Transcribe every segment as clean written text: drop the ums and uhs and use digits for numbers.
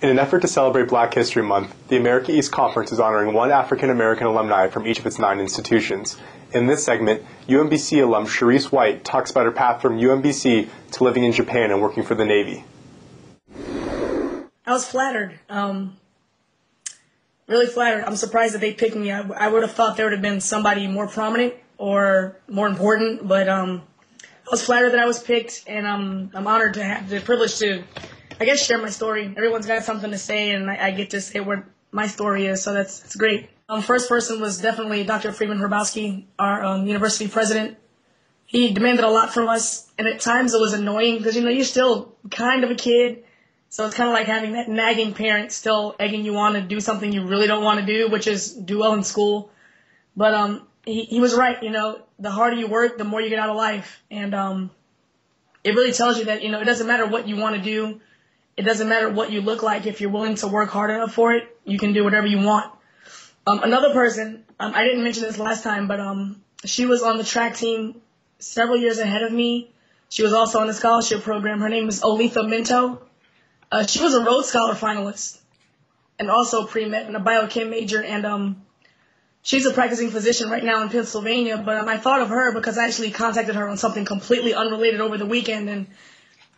In an effort to celebrate Black History Month, the America East Conference is honoring one African-American alumni from each of its 9 institutions. In this segment, UMBC alum Sharese White talks about her path from UMBC to living in Japan and working for the Navy. I was flattered, really flattered. I'm surprised that they picked me. I would have thought there would have been somebody more prominent or more important, but I was flattered that I was picked, and I'm honored to have the privilege to, I guess, share my story. Everyone's got something to say, and I get to say what my story is, so that's great. First person was definitely Dr. Freeman Hrabowski, our university president. He demanded a lot from us, and at times it was annoying because, you're still kind of a kid, so it's kind of like having that nagging parent still egging you on to do something you really don't want to do, which is do well in school. But he was right, the harder you work, the more you get out of life, and it really tells you that, it doesn't matter what you want to do. It doesn't matter what you look like. If you're willing to work hard enough for it, you can do whatever you want. Another person, I didn't mention this last time, but she was on the track team several years ahead of me. She was also on the scholarship program. Her name is Olitha Minto. She was a Rhodes Scholar finalist and also pre-med and a biochem major. And she's a practicing physician right now in Pennsylvania. But I thought of her because I actually contacted her on something completely unrelated over the weekend. And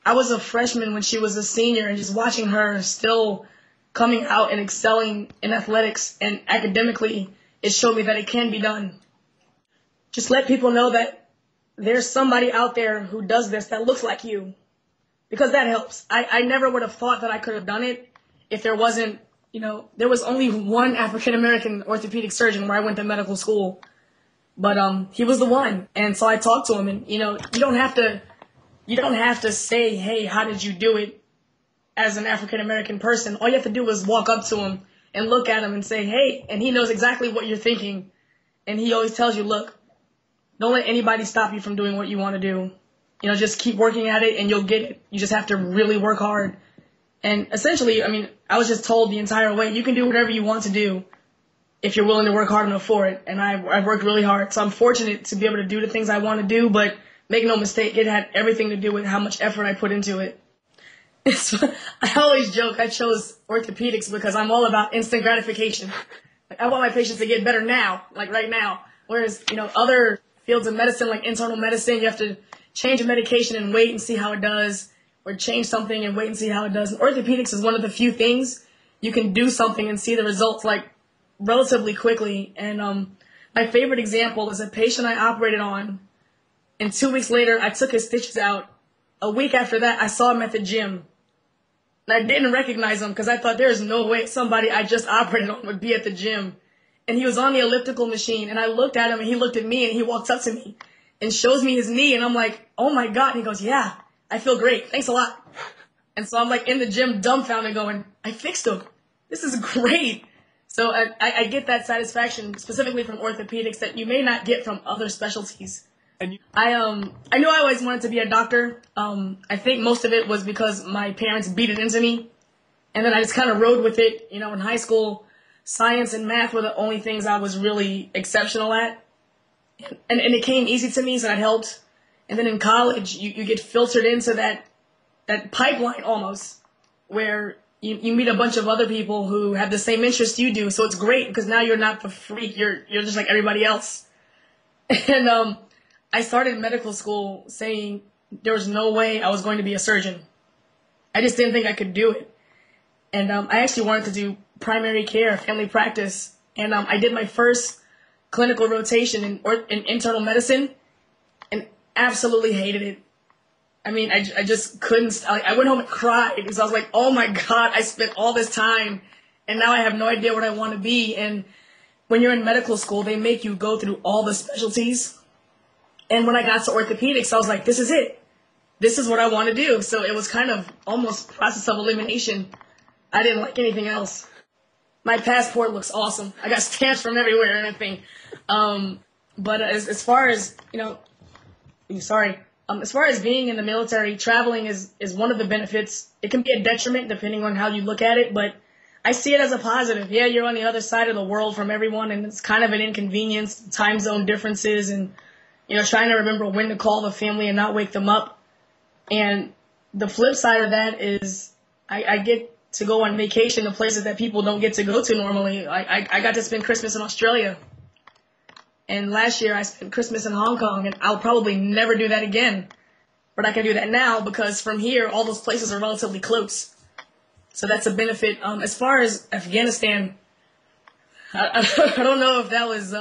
I was a freshman when she was a senior, and just watching her still coming out and excelling in athletics and academically, it showed me that it can be done. Just let people know that there's somebody out there who does this that looks like you, because that helps. I never would have thought that I could have done it if there wasn't, there was only one African-American orthopedic surgeon where I went to medical school, but he was the one. And so I talked to him, and, you don't have to say, hey, how did you do it as an African-American person. All you have to do is walk up to him and look at him and say, hey, and he knows exactly what you're thinking. And he always tells you, look, don't let anybody stop you from doing what you want to do. Just keep working at it and you'll get it. You just have to really work hard. And essentially, I was just told the entire way, you can do whatever you want to do if you're willing to work hard enough for it. And I've worked really hard. So I'm fortunate to be able to do the things I want to do, but make no mistake, it had everything to do with how much effort I put into it. I always joke I chose orthopedics because I'm all about instant gratification. I want my patients to get better now, like right now. Whereas, other fields of medicine, like internal medicine, you have to change a medication and wait and see how it does, or change something and wait and see how it does. And orthopedics is one of the few things you can do something and see the results like relatively quickly. And my favorite example is a patient I operated on, and 2 weeks later, I took his stitches out. A week after that, I saw him at the gym. And I didn't recognize him because I thought there's no way somebody I just operated on would be at the gym. And he was on the elliptical machine, and I looked at him, and he looked at me, and he walks up to me and shows me his knee, and I'm like, oh my God. And he goes, yeah, I feel great. Thanks a lot. And so I'm like in the gym dumbfounded going, I fixed him. This is great. So I get that satisfaction specifically from orthopedics that you may not get from other specialties. I knew I always wanted to be a doctor. I think most of it was because my parents beat it into me. And then I just kind of rode with it. In high school, science and math were the only things I was really exceptional at. And it came easy to me, so that helped. And then in college, you get filtered into that pipeline almost, where you meet a bunch of other people who have the same interest you do. So it's great because now you're not the freak. You're just like everybody else. And I started medical school saying there was no way I was going to be a surgeon. I just didn't think I could do it. And I actually wanted to do primary care, family practice. And I did my first clinical rotation in internal medicine and absolutely hated it. I just couldn't. I went home and cried because I was like, oh my God, I spent all this time and now I have no idea what I want to be. And when you're in medical school, they make you go through all the specialties. And when I got to orthopedics, I was like, this is it. This is what I want to do. So it was kind of almost process of elimination. I didn't like anything else. My passport looks awesome. I got stamps from everywhere and everything. But as far as, as far as being in the military, traveling is one of the benefits. It can be a detriment depending on how you look at it, but I see it as a positive. Yeah, you're on the other side of the world from everyone, and it's kind of an inconvenience, time zone differences, and trying to remember when to call the family and not wake them up. And the flip side of that is I get to go on vacation to places that people don't get to go to normally. I got to spend Christmas in Australia. And last year I spent Christmas in Hong Kong, and I'll probably never do that again. But I can do that now because from here, all those places are relatively close. So that's a benefit. As far as Afghanistan, I don't know if that was,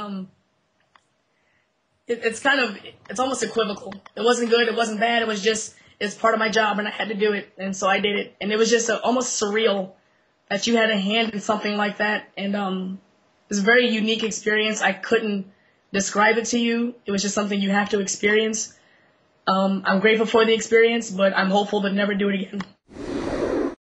it's almost equivocal. It wasn't good, it wasn't bad, it's part of my job and I had to do it. And so I did it. And it was just almost surreal that you had a hand in something like that. And it was a very unique experience. I couldn't describe it to you. It was just something you have to experience. I'm grateful for the experience, but I'm hopeful to never do it again.